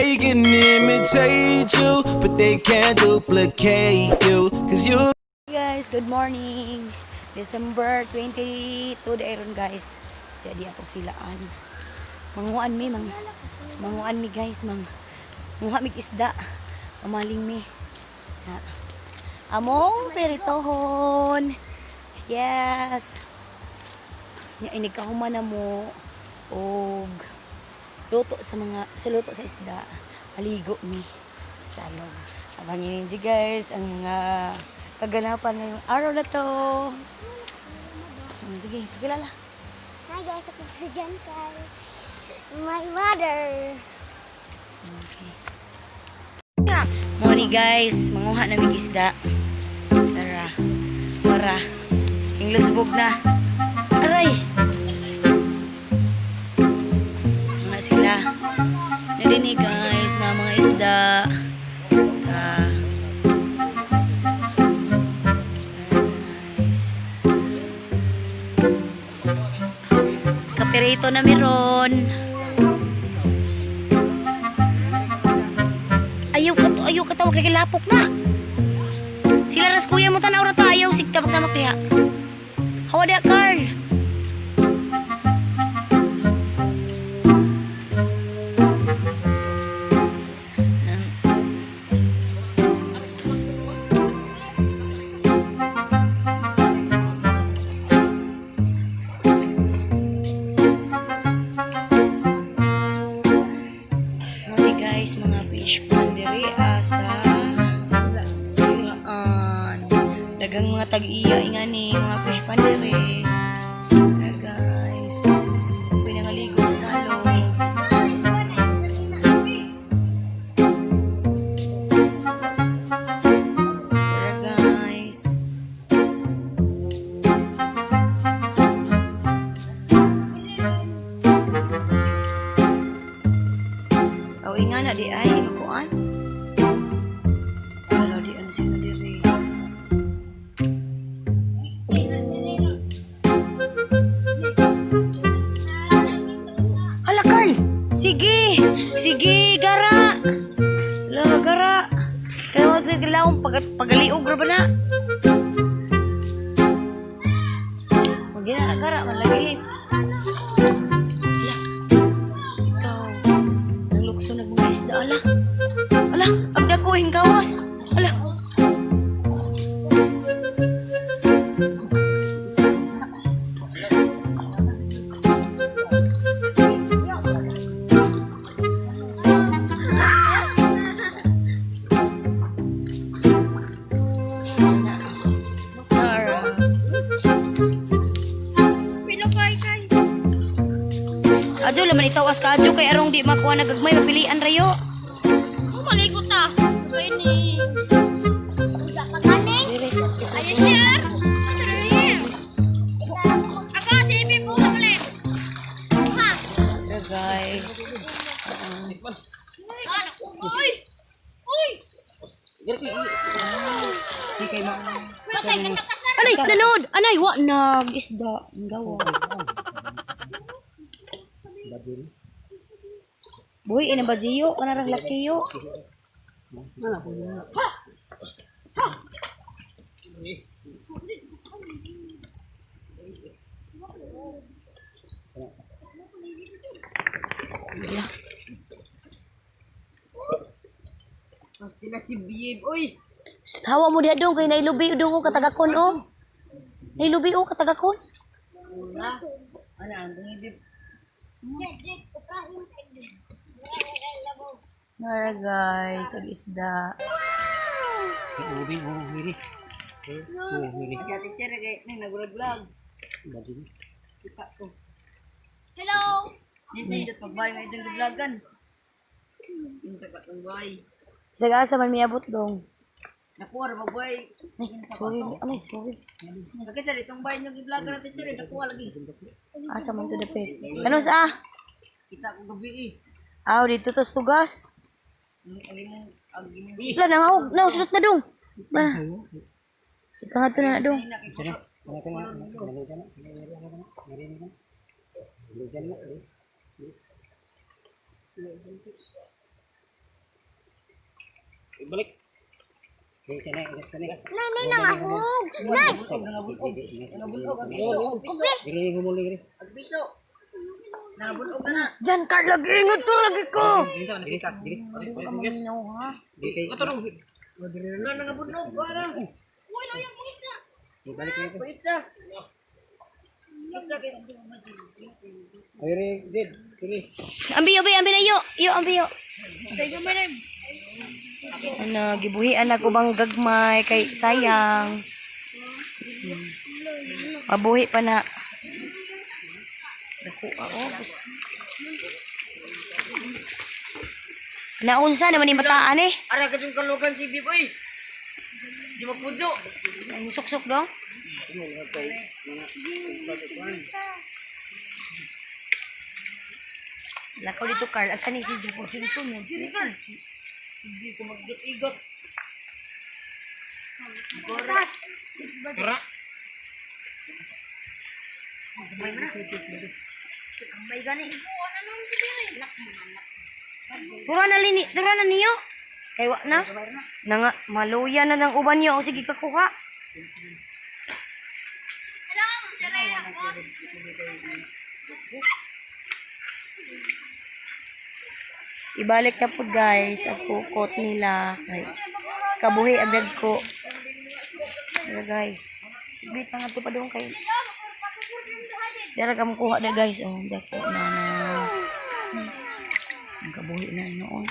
They can imitate you, but they can't duplicate you. Cause you. Guys, good morning. December 22 dayron guys. Jadi ako silaan. Manguan mi guys, manguha mi isda. Pamaling mi. Ya. Among peritohon. Yes. Nya inig ka human mo og luto sa isda. Maligo mi sa salong. Abangin niyo guys ang mga kaganapan ngayong araw na to. Sige, kilala. Hi guys, ako si Jankal. My mother. Okay. Morning guys, manguha na mig isda. Tara. Inglusbog na. Aray. Mga sila. Narinig guys na mga isda. Kaperito na meron. Ayaw ka tawag lagi lapok na. Sila ras kuya mo tanaw ra tayo sig tabak-tabak diha. Hawa dia Carl. Guys, mga fish pond diri sa dagang mga tag-iya ingani mga fish pond diri. Guys, pinangaligo sa salong. Guys, nga na di ay makuan. Wala di ano sila diri. Hala Carl. Sige gara. Hala gara. Kaya mo ito kailangan pagaliog ra ba na? Magina na gara malagi. So nagmmga isda, ala, agdakuhin kawas, ala. Adyo laman itawas ka adyo kay arong di makuha nagagmay mapilian rayo. Maligo ta. Kay ni. Uda pa kaning. Ayo share. Ako si Ipi po ulit. Ha. So guys. Uy. Anay, nanood. Anay, wa nag isda. Gawa. Boy, ina bajiyo, kanarang lakiyo. Pasti na si Bib, oy. Tawa mo diha dong kay nailubi dong ko katagakon oh. Nailubi oh katagakon. Una. Ana ang Bib. Nara guys, ang isda. Hiri. Siya teacher kay nang nagurag-vlog. Kita ko. Hello. Hindi dat pagbay nga itong vlogan. Insa ka tong bay. Sagasa man miabot dong. Nakuha ra boy. Sorry, anay, sorry. Kaya sa itong bay yung i-vlog na teacher nakuha lagi. Asa man to dapit. Ano sa? Kita ko gabi Aw, dito tos tugas. Agi Wala na nga, nausulot na dong. Ipangato na dong. Nay, nangahog. Nay. Nangabulog. Nangabulog. Ang piso. Ang piso. Nangabulog na na. Jan Carl, lagi ingat to, lagi ko. Nangabulog. Ano? Uy, loyang mo ita. Pagit siya. Ambi na yo. Yo, ambi yo. Ano, gibuhian ako bang gagmay kay sayang. Mabuhi pa na. Naku, naunsa naman yung bataan eh. Ara ka yung kalugan si Biboy. Di magpudyo. Ang suksok dong. Lakaw dito, Carl. At kanin si Jepon. Sinusunod. Hindi ko mag-igot. May gani. Tura na niyo. Kay wa na. Nanga maluya na ng uban niyo. O sige kakuha. Ibalik na po guys ang pukot nila. Kay kabuhi agad ko. Dara guys. Ibig pa nga ito pa doon kay. Dara ka kuha na guys. Oh, dako na. Ang kabuhi na noon.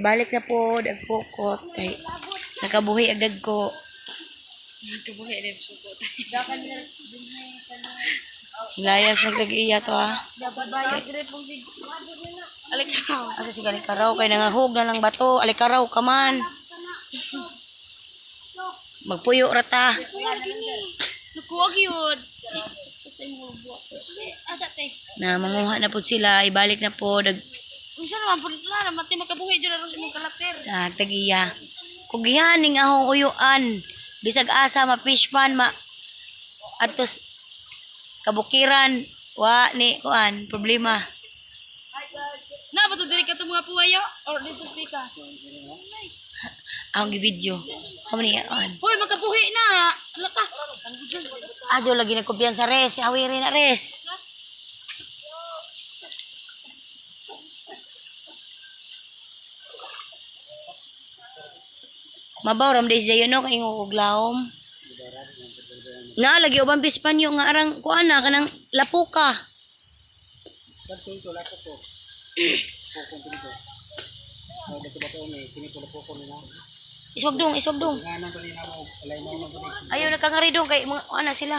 Ibalik na po ang pukot kay nakabuhi agad ko. Nakabuhi na yung pukot. Hilayas nagtag-iya to ah. Alikaraw. Asa si alikaraw kay nangahog na ng bato. Alikaraw ka man. Magpuyo rata. Nakuwag yun. Suksok mo buwak. Asa te? Na manguha na po sila. Ibalik na po. Unsa naman po na mati makabuhi jud aro imong kalater. Nagtag-iya. Kugihaning ahong uyuan. Bisag asa ma-fishpan atos kabukiran wa ni kuan problema. Na ba to diri ka to mga puwayo or dito ka? Ang video. Kamo ni kuan. Hoy makabuhi na. Laka. Adyo lagi nagkumpiyansa res, awiri na res. Mabaw ram day sayo no kay nguglawom. Na lagi uban pispanyo nga arang kuan na kanang lapuka. Iswag dong. Ayaw nakangari dong kay mga ana sila.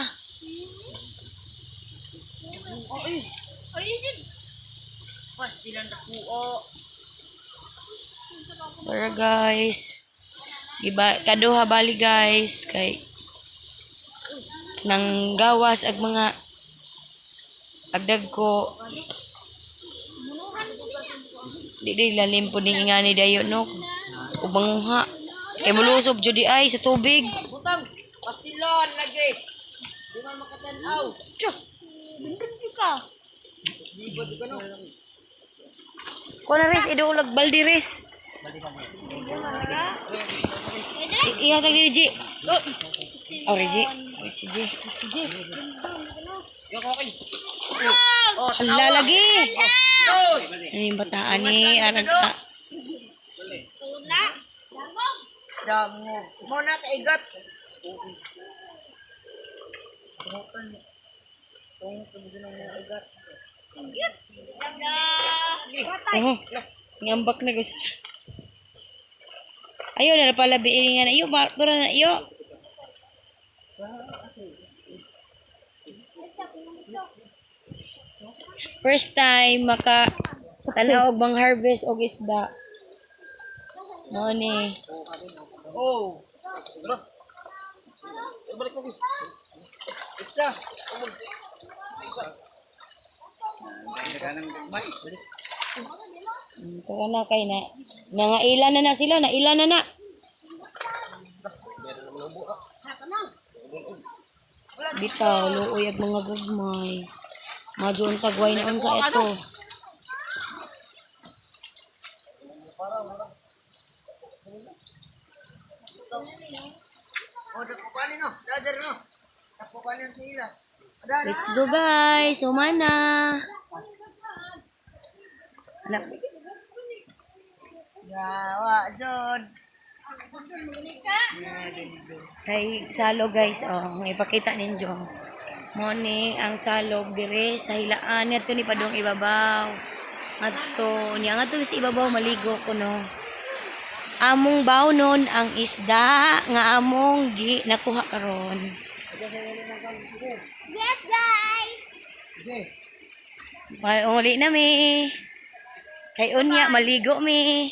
Ay, yun. Pasti lang nakuo. Pero guys, iba kaduha bali guys kay nang gawas ag mga agdag ko di lalim po ning ingani dayo no ug manguha kay mulusob jud di ay sa tubig. Butang. Pasti lang lagi. Di man makatanaw. Di ba di ka no? Kuna res idulag baldi res. Iya tag Riji. Oh Riji. Oh, Ala lagi. Sus! Ano yung bataan ni arag ka. Dango. Mo na kaigat. Oh, ngambak na gusto. Ayaw na pala biiringan na iyo. Dura na iyo. First time maka tanaw og bang harvest og isda. Mo ni. Oh. Isa. Tara na kay na. Nangailan na sila, nailan na. Bitaw, luoy ag mga gagmay. Madyon tagway na unsa ito. O, dapukanin no. Dajar no. Dapukanin sa ila. Ada, ada. Let's go guys. Humana. Anak. Yawa, Jod. Kay salog guys. Oh, ipakita ninyo. Morning ang salog dire sa hilaan. Ito ni padong ibabaw. Ato. Niya nga to sa ibabaw maligo ko no. Among bawnon ang isda nga among nakuha karon. Yes, guys! Uli na mi. Kay unya maligo mi.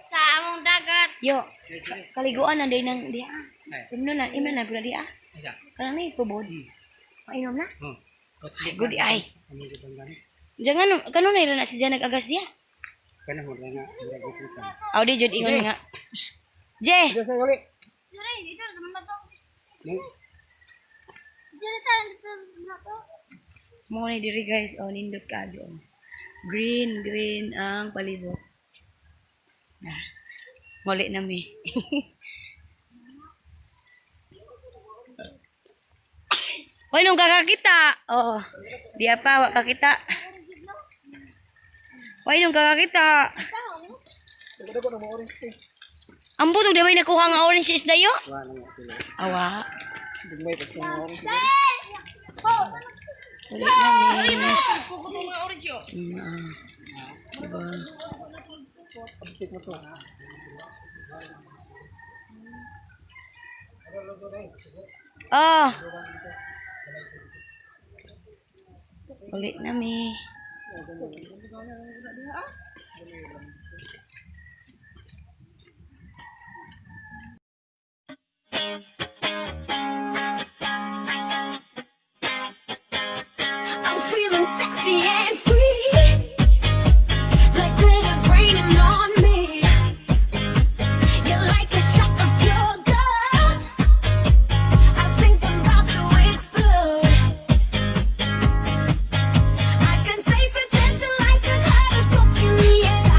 Sa among dagat. Yo, kaliguan na day nang dia. Imno na pula dia. Kanang ni tubod. Painom na. Ay, good ay. Jangan kanon na na si Jan nag-agas dia. Aw di jud ingon nga. Je. Dito sa uli. Dire, dito naman na to. Dire tayo dito na to. Mo ni diri guys, oh nindot ka jo. Green ang palibot. Nah. Ngoli na mi. Hoy nung kakakita. Oh. Di apa wa kakita. Hoy nung kakakita. Dago na mo orange tea. Ang butog di ba yung nakuha nga orange isda yo? Awa. Dugmay pa sa orange. Ulit namin. Pukot mo mga orange yun. Diba? Tik mo to. Oh. Ulit namin. I'm feeling sexy and free, like glitter's raining on me. You're like a shot of pure gold. I think I'm about to explode. I can taste the tension like a cloud of smoke in the air.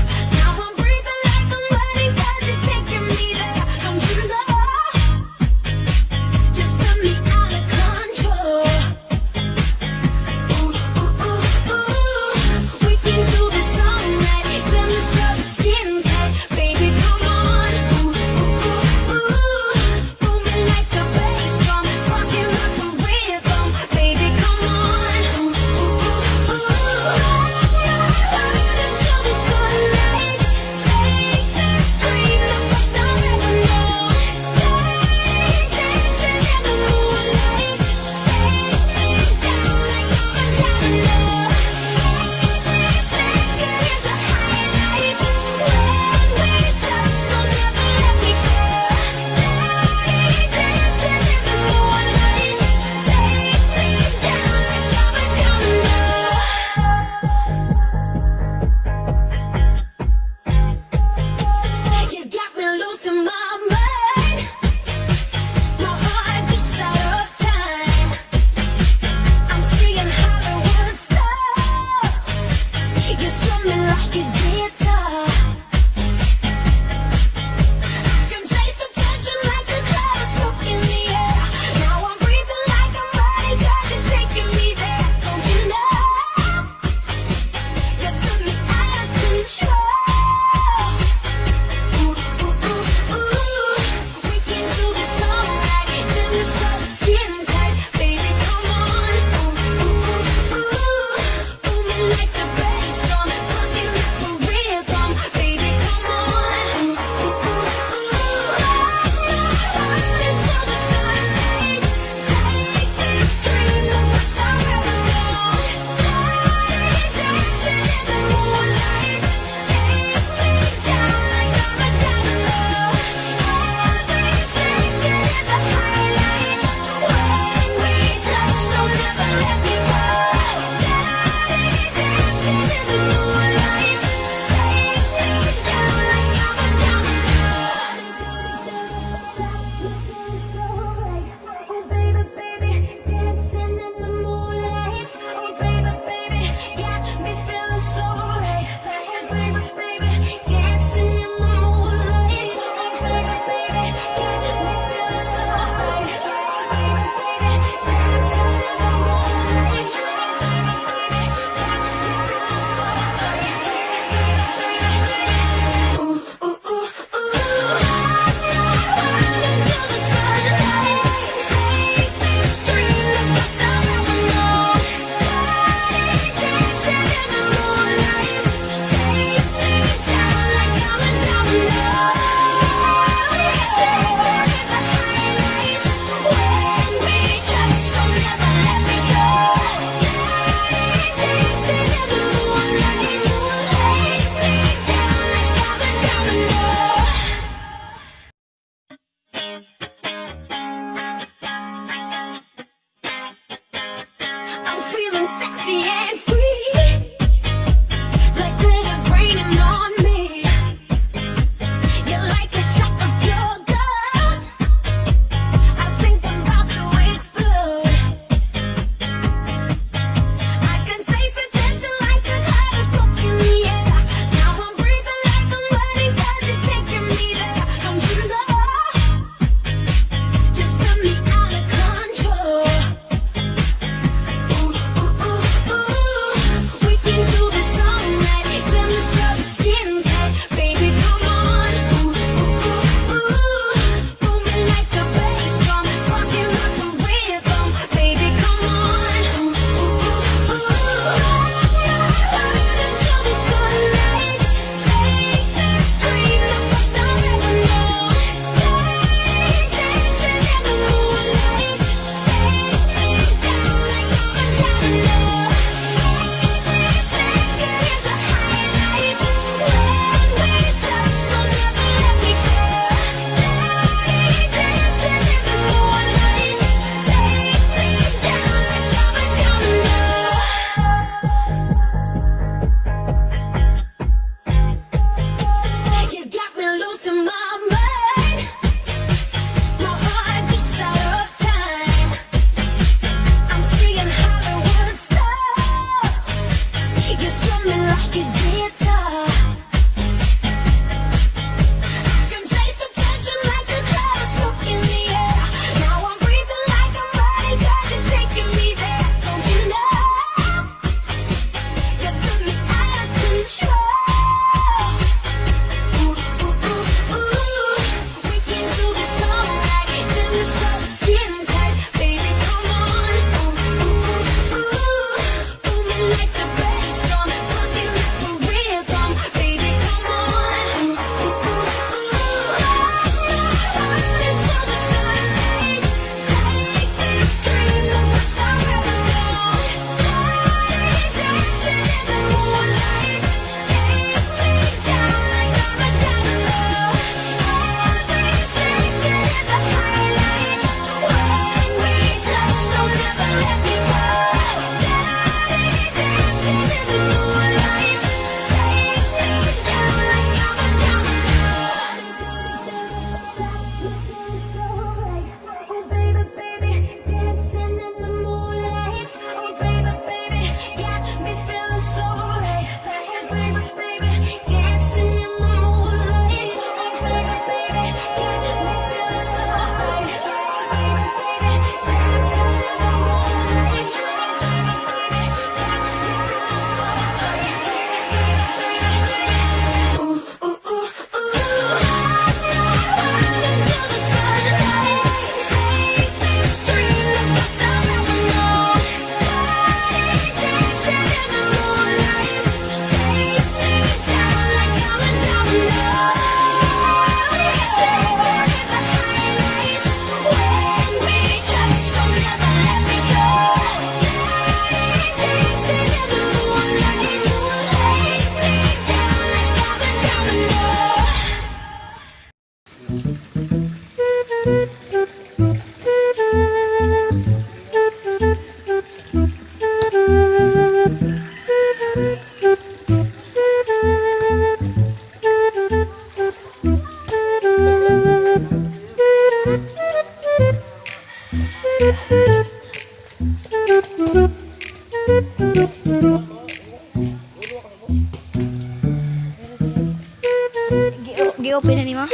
Gi-open na ni mo?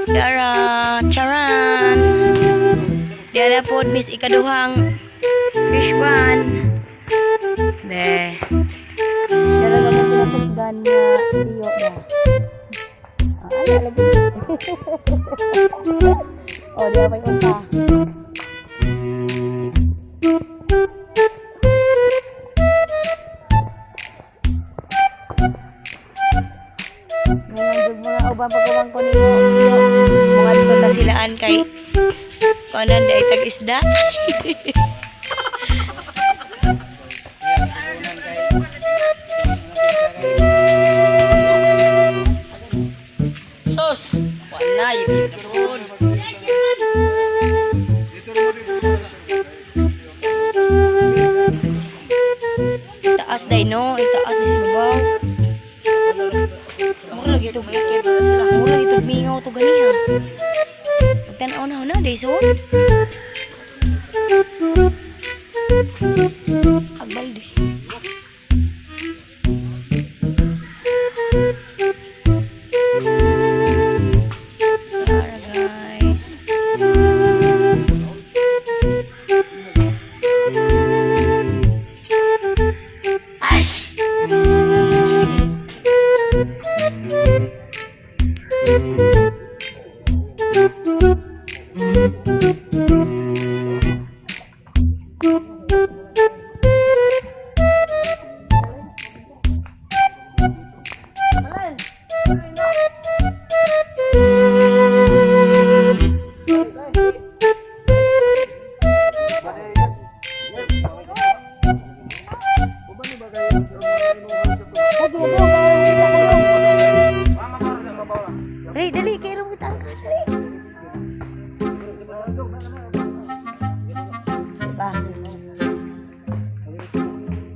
Dara, charan. Dara po, miss ikaduhang fish pan. Be. Dara naman tinapusgan nga tiyo na. Ala, lagi. Oh, dara pa yung usa. Ngayon, mga ubang pagkuwang ko ni mo. Mga dito na silaan kay kanan di ay tag-isda. Sos! Wala, yung food. Itaas day no, itaas di si babaw. Mura lagi ito, bikir para sila. Mura ito mingaw to ganiha. Pagtanaw na day son. Agbalde. Tara guys. Dali, dali, kaya rin kita angkat, dali. Diba?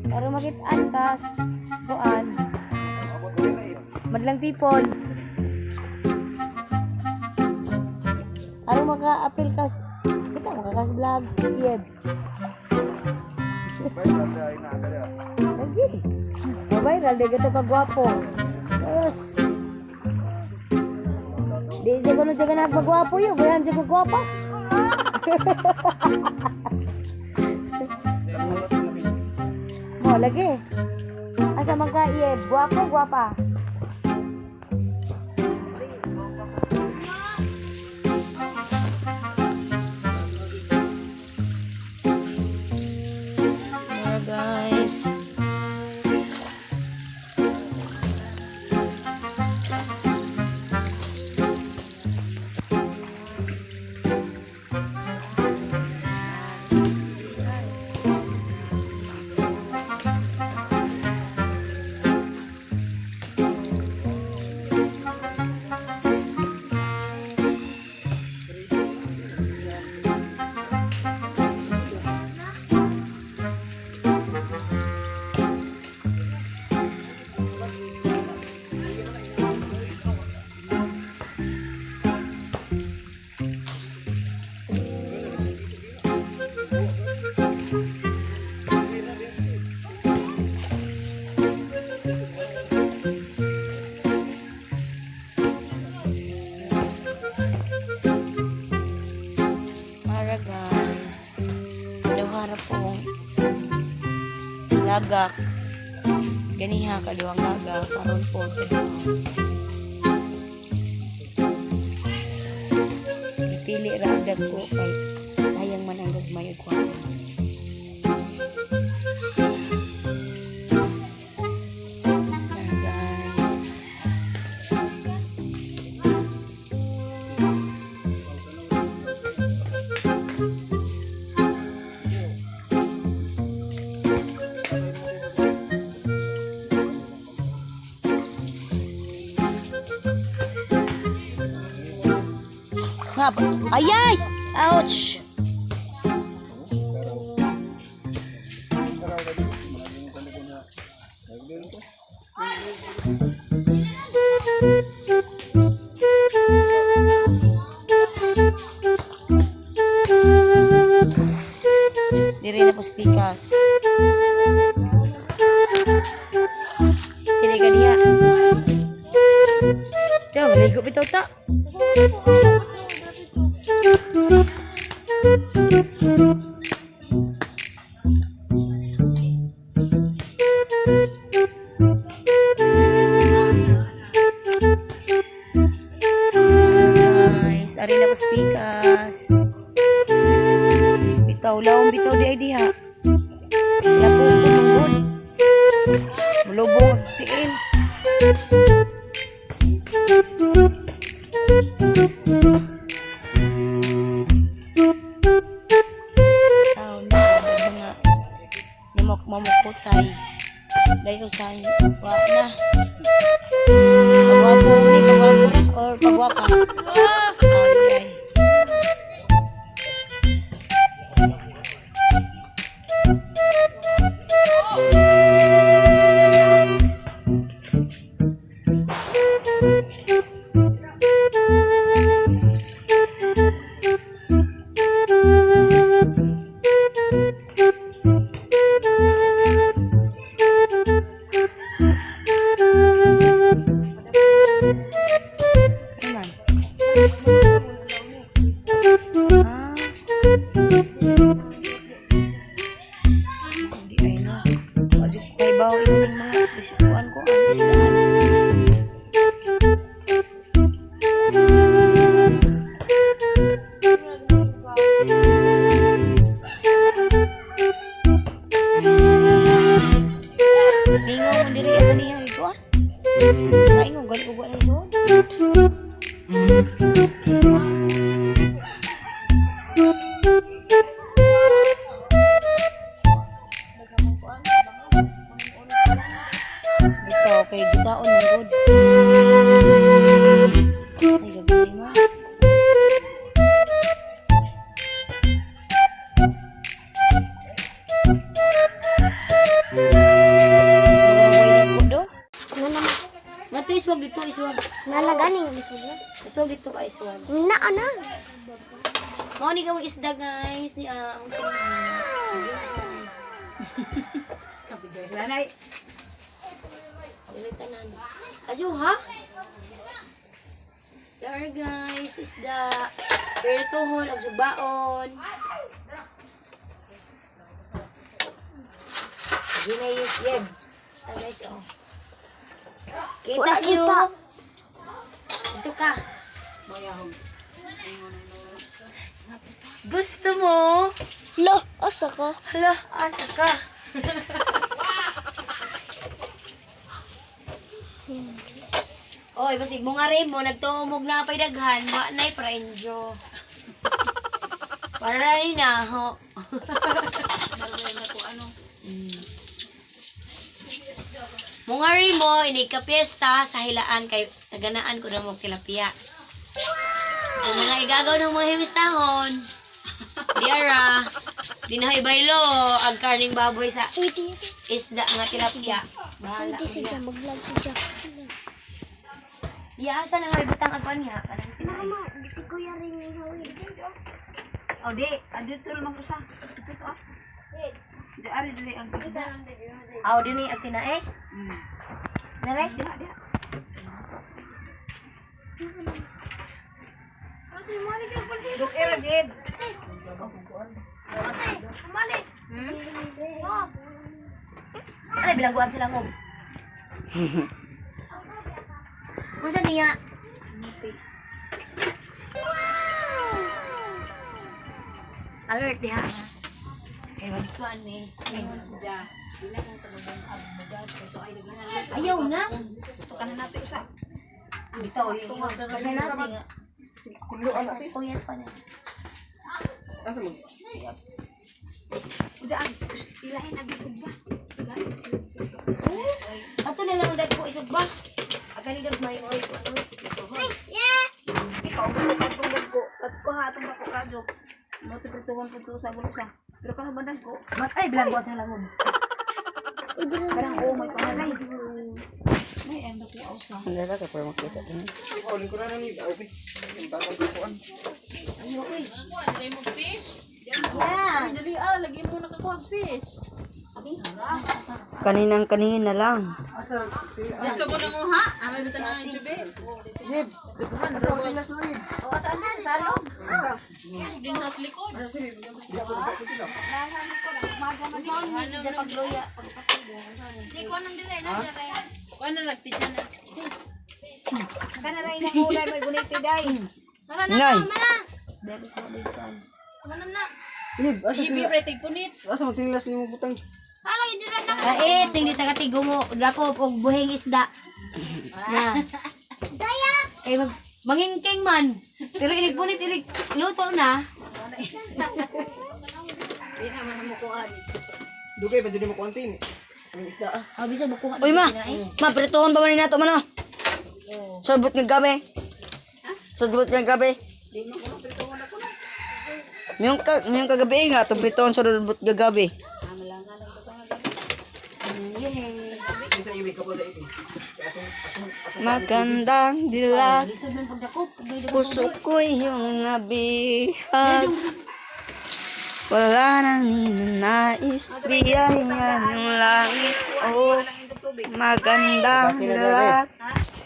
Para makitaan kas, kuan. Madlang people. Para maka-appeal kas, kita makakas vlog, yeb. Lagi. Viral dia kata kagwapo. Sus. Di jago no jaga nak magwapo yo, bulan jago gwapa. Mo lagi. Asa man ka iye, gwapo gwapa. Guys. Guys, daw harap pong lagak ganiha kaluang lagak karon po ipili ra agad ko kay sayang man ang gagmay ko. Nga, ayay! Ouch! Diri na po spikas. Kini ka diha. Diyan, maligo bitaw ta. Nice. Ari na po spikas. Bitaw, lawang bitaw di ay diha. Lapong po mangod. Mulubong agtiin. Tao na, mga mamukutay. Dahil ko sa wa na. Pagwapo ni, pagwapo na, or pagwaka. Ay. Aman. Hindi ay na. Wajib ko kay bawo yung mga bisuan ko ang islaan. Bingo mo diri ako niya ito ah. Kain mo gali ugo na iso. Ito kay gitaon ng good. Ay gagawin mo. Nga to iswag dito, iswag. Nalaganing bisod na. Iswag dito ka, iswag. Na. Mga ni kawang isda guys. Ni ang Nanay. Ilitanan. Adyo ha? There guys, isda. Peritohon, ang subaon. Ginayos yeb. Ah guys, oh. Kita Wala nyo. kita. Ito ka. Gusto mo? Lo, asa ka? Hala, asa ka. Oy, basig mo nga rin mo, nagtumog na pa'y daghan, wa na'y praenjo. Para rin na, ho. Mga rin mo, ini ka piyesta sa hilaan kay taganaan ko na mong tilapia. Kung mga igagaw ng mga himistahon, diara, di na ibaylo, ang karning baboy sa isda nga tilapia. Bahala. Hindi si Jam mag-vlog si Jam. Asa na harbitang agwan niya. Mama, si Kuya rin yung hawid. O di, adito lang ko sa. Ito to ah. Di ari dili ang kita. Aw, din ni agtina eh. Nare? Duk era jed. Ano bilangguan sila mo? Masa niya? Alert diha. Kaya magkuhan eh. Ayaw na. Kanan natin usa. Ito, yung kasi natin nga. Kuyat pa na. Asa mo? Diyan, ilahin na bisog ba? Ato na lang dahil po isog ba? Akali dag may oil ko. Ano? Ikaw mo sa tungod ko. ha atong bako kadyo. Mo to prituhon ko to sa bulsa. Pero kana bandag ko. Matay bilang ko sa langod. Parang oh my god. May endo ko usa. Hindi ra ka para makita din. Oh, lingkod na ni Obi. Yung takon ko kuan. Dali mo fish. Yes. Dali lagi mo nakakuha fish. Kanina lang. Asa si Ito mo na mo ha? Amin bitaw na jubi. Jib. Asa mo tilas na Jib? O saan na salog? Asa? Din sa likod. Asa si Jib? Di ako ko sila. Sa pagloya. Kuan na nagpidyo na. Kana ra ina mo dai may guniti dai. Nay. Jib, asa Ibi sila? pre tigpunit. Asa mo tilas ni mo butang? Kait, hindi takatigo mo. Dako og buhing isda. Na. Eh, mangingking man. Pero iligpunit, luto na. Dugay pa jud mo kuan tin. Ang isda ah. Oh, bisa bukuha. Uy ma, prituhon pa man ni nato man oh. Sabot nga gabi. Sabot nga gabi. Miyong kagabi nga itong prituhon sa sabot nga gabi. Isa iwi ka po sa iwi. Magandang dilag, Lisod man pagdakop. puso ko yung nabihag. Wala nang ninanais, biyaya ng langit. Oh, magandang dilag.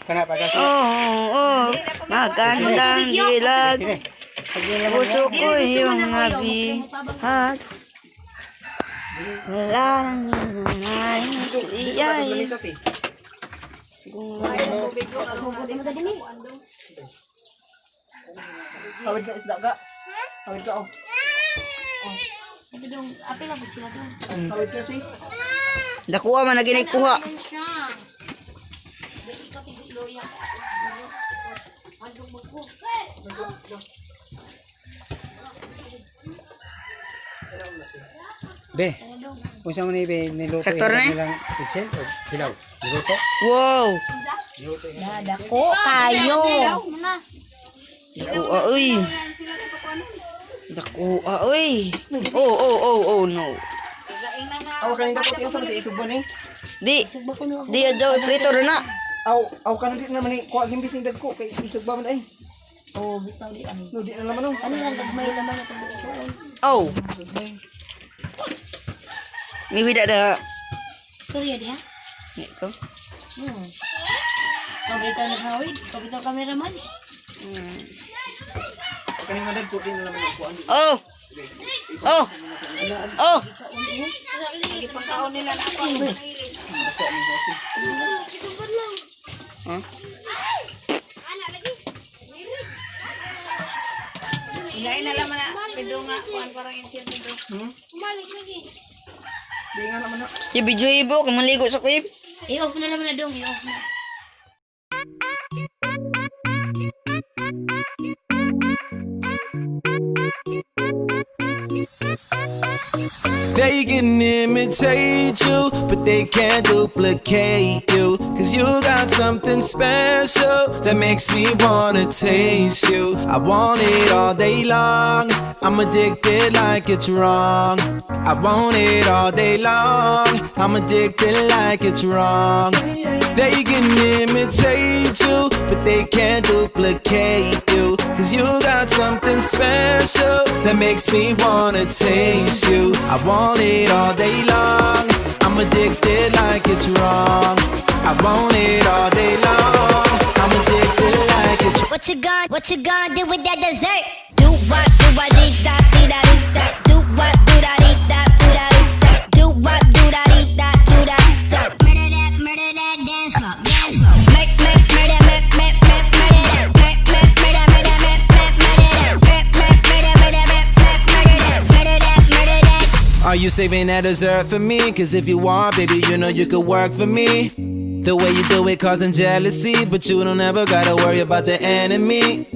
Kana pa kasi. Oh, magandang dilag. Puso ko yung nabihag. Wala nang ninanais, biyaya. Lumisat eh. Sugod mo ta dinhi. Hawid ka isda ka. Hawid ka oh. Sabi dong, apil lang sila dong. Hawid ka si. Dakuha man na ginikuha. Be. Kung saan mo niluto Sektor na eh? nilang kitchen o hilaw. Niluto. Wow! Dadako kayo. Dakuha, uy! Dakuha, uy! Oh, no. Aw kaning dapat yung sa isugbo ni. Di daw, prito rin na. Aw kaning di naman ni kuha gimbising dagko kay isugba man ay. Oh, bitaw di ani. No di na naman oh. Ano lang gagmay naman ito bukuon. Oh! May wida da. Istorya dia. Ito. Kau bitaw naghawid, kau bitaw kameraman. Kaning madagko din na naman kuha. Oh! Oh! Oh! Pasaon nila na ako. Huh? Ilain na lang na pedo nga kuan parang insert pedo. Di nga naman na. Yung video ibo, kung maligo sa kuip. I-off na naman na dong, i-off na. They can imitate you, but they can't duplicate you. Cause you got something special that makes me wanna taste you. I want it all day long, I'm addicted like it's wrong. I want it all day long, I'm addicted like it's wrong. They can imitate you, but they can't duplicate you. Cause you got something special that makes me wanna taste you. I want it all day long, I'm addicted like it's wrong. I want it all day long, I'm addicted like it's What you gonna do with that dessert? Do what, dee da, dee da, dee da. Do what, do da, dee da, do da, dee da. Do what, do da, dee da, do da, dee da. Murder that, dance floor, dance floor. Make, murder that. Make, murder that. Make, murder that. Are you saving that dessert for me? Cause if you are, baby, you know you could work for me. The way you do it causing jealousy, but you don't ever gotta worry about the enemy.